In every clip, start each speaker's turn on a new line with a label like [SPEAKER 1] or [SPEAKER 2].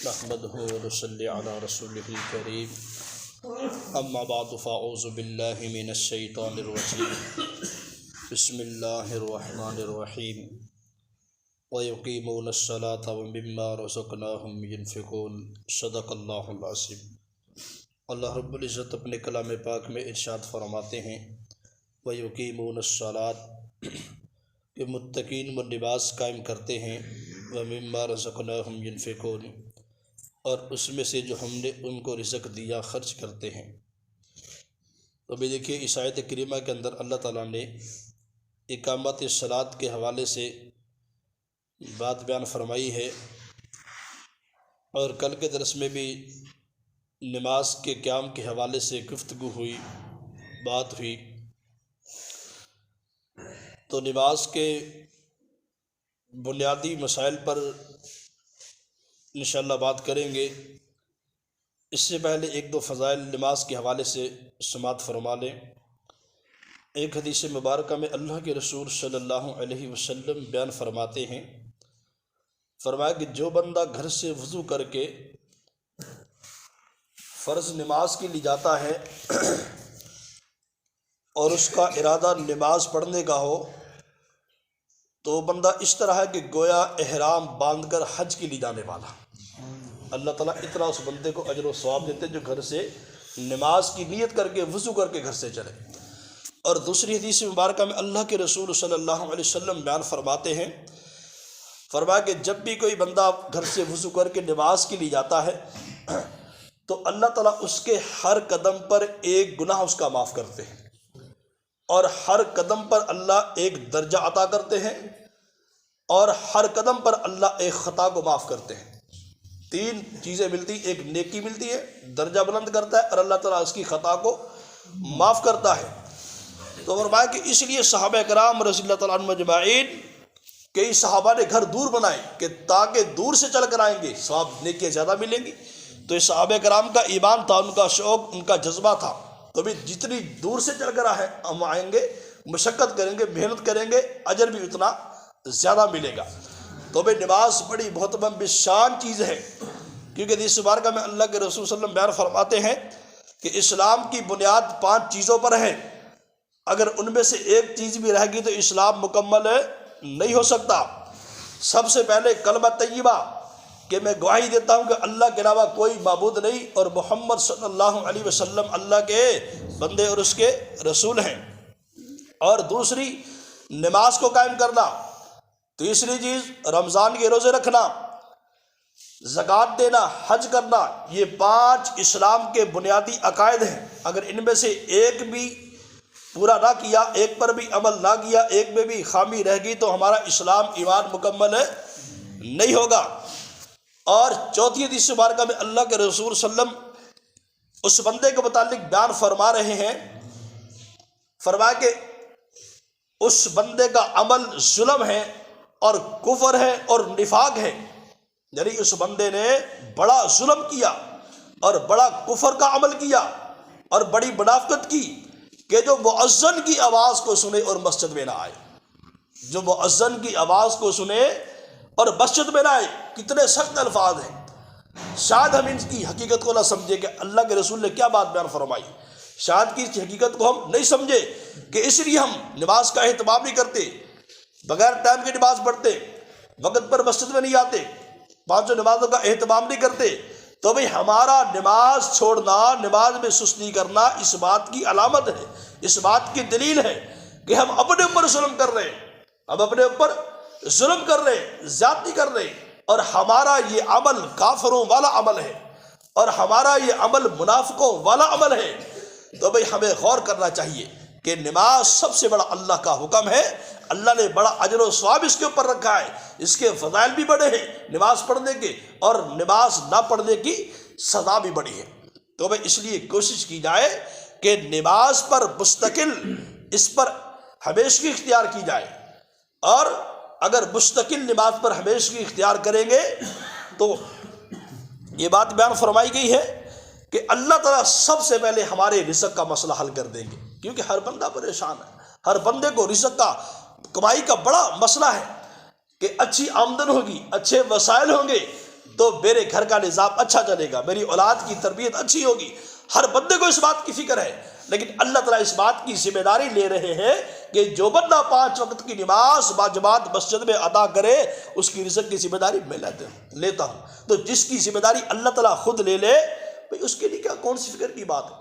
[SPEAKER 1] نحمده ونصلي على رسوله الكريم اما بعد فاعوذ باللہ من الشیطان الرجیم بسم اللہ الرحمن الرحیم وَيُقِيمُونَ الصَّلَاةَ وَمِمَّا رَزَقْنَاهُمْ يُنْفِقُونَ صدق اللہ العظیم۔ اللہ رب العزت اپنے کلام پاک میں ارشاد فرماتے ہیں وَيُقِيمُونَ الصَّلَاةَ کہ متقین وہ نماز قائم کرتے ہیں، وَمِمَّا رَزَقْنَاهُمْ يُنْفِقُونَ اور اس میں سے جو ہم نے ان کو رزق دیا خرچ کرتے ہیں۔ تو ابھی دیکھیے اس آیت کریمہ کے اندر اللہ تعالیٰ نے اقامت صلاۃ کے حوالے سے بات بیان فرمائی ہے، اور کل کے درس میں بھی نماز کے قیام کے حوالے سے گفتگو ہوئی، بات ہوئی۔ تو نماز کے بنیادی مسائل پر انشاءاللہ بات کریں گے۔ اس سے پہلے ایک دو فضائل نماز کے حوالے سے سماعت فرما لیں۔ ایک حدیث مبارکہ میں اللہ کے رسول صلی اللہ علیہ وسلم بیان فرماتے ہیں، فرمایا کہ جو بندہ گھر سے وضو کر کے فرض نماز کے لیے جاتا ہے اور اس کا ارادہ نماز پڑھنے کا ہو، تو وہ بندہ اس طرح ہے کہ گویا احرام باندھ کر حج کے لیے جانے والا۔ اللہ تعالیٰ اتنا اس بندے کو اجر و ثواب دیتے جو گھر سے نماز کی نیت کر کے وضو کر کے گھر سے چلے۔ اور دوسری حدیث مبارکہ میں اللہ کے رسول صلی اللہ علیہ وسلم بیان فرماتے ہیں، فرمایا کہ جب بھی کوئی بندہ گھر سے وضو کر کے نماز کے لیے جاتا ہے تو اللہ تعالیٰ اس کے ہر قدم پر ایک گناہ اس کا معاف کرتے ہیں، اور ہر قدم پر اللہ ایک درجہ عطا کرتے ہیں، اور ہر قدم پر اللہ ایک خطا کو معاف کرتے ہیں۔ تین چیزیں ملتی، ایک نیکی ملتی ہے، درجہ بلند کرتا ہے، اور اللہ تعالیٰ اس کی خطا کو معاف کرتا ہے۔ تو فرمایا کہ اس لیے صحابہ کرام رضی اللہ تعالیٰ عنہم اجمعین، کئی صحابہ نے گھر دور بنائے کہ تاکہ دور سے چل کر آئیں گے ثواب نیکیاں زیادہ ملیں گی۔ تو یہ صحابہ کرام کا ایمان تھا، ان کا شوق، ان کا جذبہ تھا، تو بھی جتنی دور سے چل کر ہم آئیں گے، مشقت کریں گے، محنت کریں گے، اجر بھی اتنا زیادہ ملے گا۔ تو بھئی نماز بڑی محترم بشان چیز ہے، کیونکہ حدیث مبارکہ میں اللہ کے رسول صلی اللہ علیہ وسلم بیان فرماتے ہیں کہ اسلام کی بنیاد 5 چیزوں پر ہے، اگر ان میں سے ایک چیز بھی رہ گئی تو اسلام مکمل نہیں ہو سکتا۔ سب سے پہلے کلمہ طیبہ، کہ میں گواہی دیتا ہوں کہ اللہ کے علاوہ کوئی معبود نہیں، اور محمد صلی اللہ علیہ وسلم اللہ کے بندے اور اس کے رسول ہیں۔ اور دوسری نماز کو قائم کرنا، تیسری چیز رمضان کے روزے رکھنا، زکوٰۃ دینا، حج کرنا، یہ 5 اسلام کے بنیادی عقائد ہیں۔ اگر ان میں سے ایک بھی پورا نہ کیا، ایک پر بھی عمل نہ کیا، ایک میں بھی خامی رہ گئی، تو ہمارا اسلام ایمان مکمل نہیں ہوگا۔ اور چوتھی حدیث مبارکہ میں اللہ کے رسول صلی اللہ علیہ وسلم اس بندے کے متعلق بیان فرما رہے ہیں، فرمایا کہ اس بندے کا عمل ظلم ہے اور کفر ہے اور نفاق ہے، یعنی اس بندے نے بڑا ظلم کیا اور بڑا کفر کا عمل کیا اور بڑی منافقت کی کہ جو مؤذن کی آواز کو سنے اور مسجد میں نہ آئے۔ جو مؤذن کی آواز کو سنے اور مسجد میں نہ آئے، کتنے سخت الفاظ ہیں۔ شاید ہم ان کی حقیقت کو نہ سمجھے کہ اللہ کے رسول نے کیا بات بیان فرمائی، شاید کی اس حقیقت کو ہم نہیں سمجھے کہ اس لیے ہم نماز کا اہتمام نہیں کرتے، بغیر ٹائم کی نماز پڑھتے، وقت پر مسجد میں نہیں آتے، 5 نمازوں کا اہتمام نہیں کرتے۔ تو بھئی ہمارا نماز چھوڑنا، نماز میں سستی کرنا اس بات کی علامت ہے، اس بات کی دلیل ہے کہ ہم اپنے اوپر ظلم کر رہے ہیں، ہم اپنے اوپر ظلم کر رہے ہیں، زیادتی کر رہے ہیں، اور ہمارا یہ عمل کافروں والا عمل ہے، اور ہمارا یہ عمل منافقوں والا عمل ہے۔ تو بھئی ہمیں غور کرنا چاہیے کہ نماز سب سے بڑا اللہ کا حکم ہے، اللہ نے بڑا اجر و ثواب اس کے اوپر رکھا ہے، اس کے فضائل بھی بڑے ہیں نماز پڑھنے کے، اور نماز نہ پڑھنے کی سزا بھی بڑی ہے۔ تو بھئی اس لیے کوشش کی جائے کہ نماز پر مستقل اس پر ہمیشگی اختیار کی جائے، اور اگر مستقل نماز پر ہمیشگی اختیار کریں گے تو یہ بات بیان فرمائی گئی ہے کہ اللہ تعالیٰ سب سے پہلے ہمارے رزق کا مسئلہ حل کر دیں گے، کیونکہ ہر بندہ پریشان ہے، ہر بندے کو رزق کا کمائی کا بڑا مسئلہ ہے کہ اچھی آمدن ہوگی، اچھے وسائل ہوں گے تو میرے گھر کا نظام اچھا چلے گا، میری اولاد کی تربیت اچھی ہوگی. ہر بندے کو اس بات کی فکر ہے، لیکن اللہ تعالیٰ اس بات کی ذمہ داری لے رہے ہیں کہ جو بندہ 5 وقت کی نماز باجماعت مسجد میں ادا کرے اس کی رزق کی ذمہ داری میں لیتا ہوں. تو جس کی ذمہ داری اللہ تعالیٰ خود لے لے بھئی اس کے لیے کیا کون سی فکر کی بات ہے.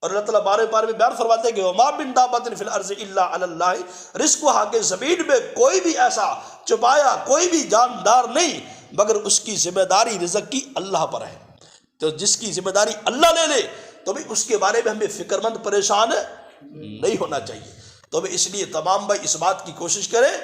[SPEAKER 1] اور اللہ تعالیٰ بارے بارے میں بیان فرماتے ہیں کہ وَمَا مِن دَابَّةٍ فِي الْأَرْضِ إِلَّا عَلَى اللَّهِ رِزْقُهَا، کہ زمین میں کوئی بھی ایسا چپایا کوئی بھی جاندار نہیں مگر اس کی ذمہ داری رزق کی اللہ پر ہے. تو جس کی ذمہ داری اللہ لے لے تو بھی اس کے بارے میں ہمیں فکر مند پریشان نہیں ہونا چاہیے. تو ہمیں اس لیے تمام بھائی اس بات کی کوشش کریں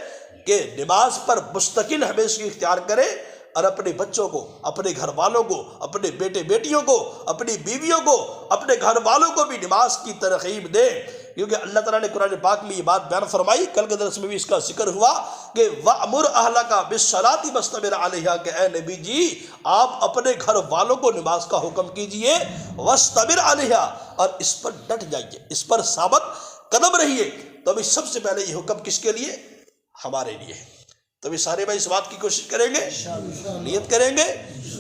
[SPEAKER 1] کہ نماز پر مستقل ہمیشہ اختیار کریں اور اپنے بچوں کو، اپنے گھر والوں کو، اپنے بیٹے بیٹیوں کو، اپنی بیویوں کو، اپنے گھر والوں کو بھی نماز کی ترغیب دیں. کیونکہ اللہ تعالیٰ نے قرآن پاک میں یہ بات بیان فرمائی، کل کے درس میں بھی اس کا ذکر ہوا کہ وَأْمُرْ أَهْلَكَ بِالصَّلَاةِ وَاسْتَبِرْ عَلَيْهَا، کہ اے نبی جی آپ اپنے گھر والوں کو نماز کا حکم کیجئے، وَاسْتَبِرْ عَلَيْهَا، اور اس پر ڈٹ جائیے، اس پر ثابت قدم رہیے. تو ابھی سب سے پہلے یہ حکم کس کے لیے؟ ہمارے لیے ہے. تو ابھی سارے بھائی اس بات کی کوشش کریں گے، نیت کریں گے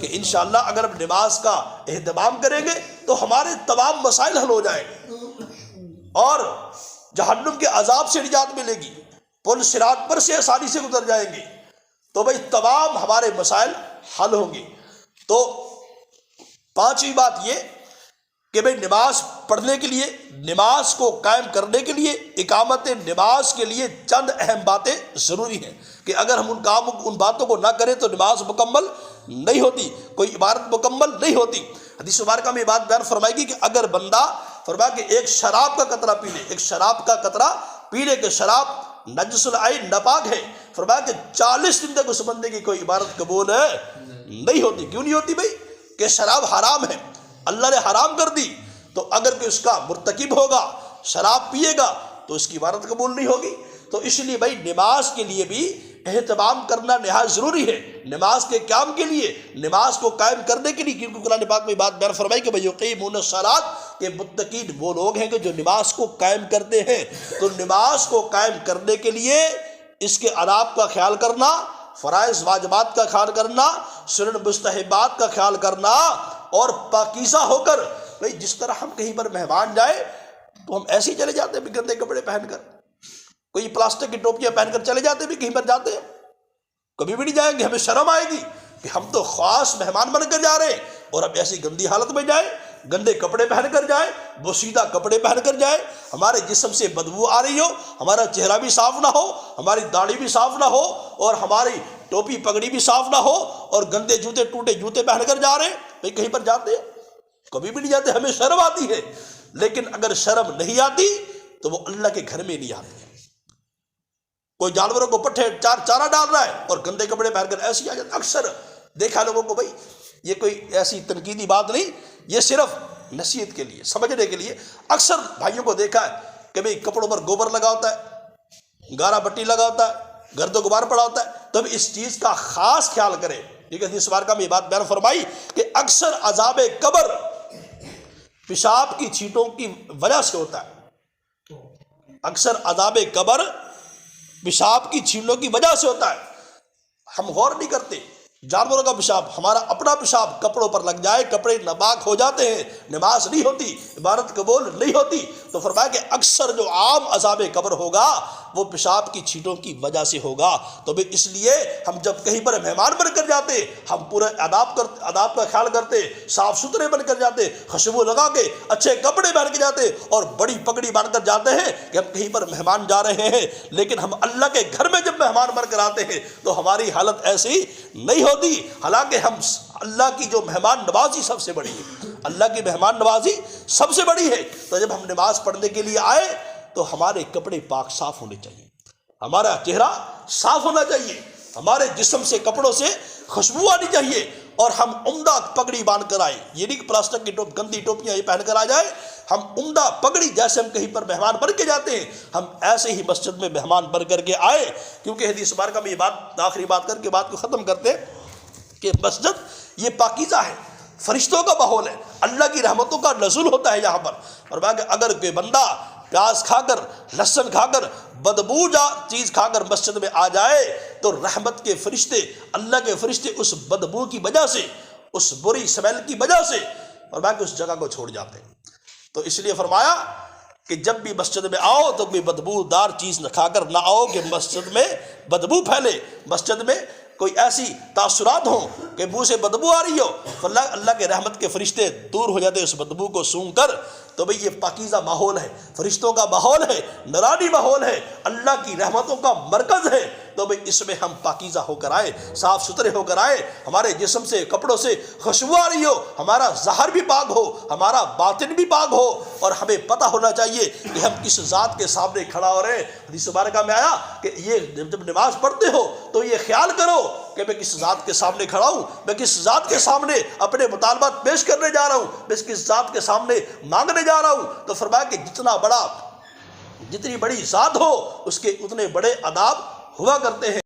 [SPEAKER 1] کہ انشاءاللہ اگر ہم نماز کا اہتمام کریں گے تو ہمارے تمام مسائل حل ہو جائیں گے اور جہنم کے عذاب سے نجات ملے گی، پل صراط پر سے آسانی سے گزر جائیں گے. تو بھائی تمام ہمارے مسائل حل ہوں گے. تو پانچویں بات یہ کہ بھائی نماز پڑھنے کے لیے، نماز کو قائم کرنے کے لیے، اقامت نماز کے لیے چند اہم باتیں ضروری ہیں کہ اگر ہم ان باتوں کو نہ کریں تو نماز مکمل نہیں ہوتی، کوئی عبادت مکمل نہیں ہوتی. حدیث مبارکہ میں یہ بات بیان فرمائے گی کہ اگر بندہ فرمایا کہ ایک شراب کا قطرہ پی لے، ایک شراب کا قطرہ پی لے، کہ شراب نجس العین ناپاک ہے، فرمایا کہ 40 دن تک اس بندے کی کوئی عبادت قبول نہیں ہوتی. کیوں نہیں ہوتی بھائی؟ کہ شراب حرام ہے، اللہ نے حرام کر دی. تو اگر کہ اس کا مرتکب ہوگا، شراب پیے گا تو اس کی عبادت قبول نہیں ہوگی. تو اس لیے بھائی نماز کے لیے بھی اہتمام کرنا نہایت ضروری ہے، نماز کے قیام کے لیے، نماز کو قائم کرنے کے لیے. کیونکہ قرآن پاک میں بات بیان فرمائی کہ بھائی یقیمون الصلاۃ، کہ متقین وہ لوگ ہیں کہ جو نماز کو قائم کرتے ہیں. تو نماز کو قائم کرنے کے لیے اس کے آداب کا خیال کرنا، فرائض واجبات کا خیال کرنا، سنن مستحبات کا خیال کرنا، اور پاکیزہ ہو کر بھائی جس طرح ہم کہیں پر مہمان جائے تو ہم ایسے ہی چلے جاتے ہیں گندے کپڑے پہن کر، کوئی پلاسٹک کی ٹوپیاں پہن کر چلے جاتے بھی کہیں پر جاتے ہیں، کبھی بھی نہیں جائیں گے. ہمیں شرم آئے گی کہ ہم تو خاص مہمان بن کر جا رہے ہیں اور اب ایسی گندی حالت میں جائیں، گندے کپڑے پہن کر جائیں، بوسیدہ کپڑے پہن کر جائیں، ہمارے جسم سے بدبو آ رہی ہو، ہمارا چہرہ بھی صاف نہ ہو، ہماری داڑھی بھی صاف نہ ہو، اور ہماری ٹوپی پگڑی بھی صاف نہ ہو، اور گندے جوتے ٹوٹے جوتے پہن کر جا رہے ہیں. بھائی کہیں پر جاتے ہیں؟ کبھی بھی نہیں جاتے. ہمیں شرم آتی ہے، لیکن اگر شرم نہیں آتی تو وہ اللہ کے گھر میں نہیں آتی. کوئی جانوروں کو پٹھے چارہ ڈال رہا ہے اور گندے کپڑے پہن کر ایسے ہی آ جاتا. اکثر دیکھا لوگوں کو. بھائی یہ کوئی ایسی تنقیدی بات نہیں، یہ صرف نصیحت کے لیے، سمجھنے کے لیے. اکثر بھائیوں کو دیکھا ہے کہ بھئی کپڑوں پر گوبر لگا ہوتا ہے، گارا بٹی لگا ہوتا ہے، گرد و غبار پڑا ہوتا ہے. تب اس چیز کا خاص خیال کرے. ٹھیک ہے، حدیث مبارکہ میں یہ بات بیان فرمائی کہ اکثر عذاب قبر پیشاب کی چھینٹوں کی وجہ سے ہوتا ہے. اکثر عذاب قبر پیشاب کی چھینٹوں کی وجہ سے ہوتا ہے. ہم غور نہیں کرتے. جانوروں کا پیشاب، ہمارا اپنا پیشاب کپڑوں پر لگ جائے، کپڑے ناپاک ہو جاتے ہیں، نماز نہیں ہوتی، عبادت قبول نہیں ہوتی. تو فرمایا کہ اکثر جو عام عذاب قبر ہوگا وہ پیشاب کی چھینٹوں کی وجہ سے ہوگا. تو بھی اس لیے ہم جب کہیں پر مہمان بن کر جاتے، ہم پورے آداب کا خیال کرتے، صاف ستھرے بن کر جاتے، خوشبو لگا کے اچھے کپڑے پہن کے جاتے اور بڑی پگڑی باندھ کر جاتے ہیں کہ ہم کہیں پر مہمان جا رہے ہیں. لیکن ہم اللہ کے گھر میں جب مہمان بن کر آتے ہیں تو ہماری حالت ایسی نہیں ہوتی. حالانکہ ہم اللہ کی جو مہمان نوازی سب سے بڑی ہے، اللہ کی مہمان نوازی سب سے بڑی ہے. تو جب ہم نماز پڑھنے کے لیے آئے تو ہمارے کپڑے پاک صاف ہونے چاہیے، ہمارا چہرہ صاف ہونا چاہیے، ہمارے جسم سے کپڑوں سے خوشبو آنی چاہیے، اور ہم عمدہ پگڑی باندھ کر آئے. یہ نہیں کہ پلاسٹک کی گندی ٹوپیاں یہ پہن کر آ جائے. ہم عمدہ پگڑی، جیسے ہم کہیں پر مہمان بن کے جاتے ہیں ہم ایسے ہی مسجد میں مہمان بن کر کے آئے. کیونکہ حدیث مبارکہ میں یہ بات آخری بات کر کے بات کو ختم کرتے کہ مسجد یہ پاکیزہ ہے، فرشتوں کا ماحول ہے، اللہ کی رحمتوں کا نزول ہوتا ہے یہاں پر. اور اگر کوئی بندہ پیاز کھا کر لہسن کھا کر بدبو چیز کھا کر مسجد میں آ جائے تو رحمت کے فرشتے اللہ کے فرشتے اس بدبو کی وجہ سے اس بری سمیل کی وجہ سے فرمایا کہ اس جگہ کو چھوڑ جاتے ہیں۔ تو اس لیے فرمایا کہ جب بھی مسجد میں آؤ تو کوئی بدبو دار چیز نہ کھا کر نہ آؤ کہ مسجد میں بدبو پھیلے، مسجد میں کوئی ایسی تاثرات ہوں کہ منہ سے بدبو آ رہی ہو، اللہ کے رحمت کے فرشتے دور ہو جاتے اس بدبو کو سونگھ کر۔ تو بھئی یہ پاکیزہ ماحول ہے، فرشتوں کا ماحول ہے، نورانی ماحول ہے، اللہ کی رحمتوں کا مرکز ہے۔ تو بھئی اس میں ہم پاکیزہ ہو کر آئے، صاف ستھرے ہو کر آئے، ہمارے جسم سے کپڑوں سے خوشبو آ رہی ہو، ہمارا ظاہر بھی پاک ہو، ہمارا باطن بھی پاک ہو، اور ہمیں پتہ ہونا چاہیے کہ ہم کس ذات کے سامنے کھڑا ہو رہے ہیں۔ حدیث مبارکہ میں آیا کہ یہ جب نماز پڑھتے ہو تو یہ خیال کرو کہ میں کس ذات کے سامنے کھڑا ہوں، میں کس ذات کے سامنے اپنے مطالبات پیش کرنے جا رہا ہوں، میں کس ذات کے سامنے مانگنے جا رہا ہوں۔ تو فرمایا کہ جتنی بڑی ذات ہو اس کے اتنے بڑے آداب ہوا کرتے ہیں۔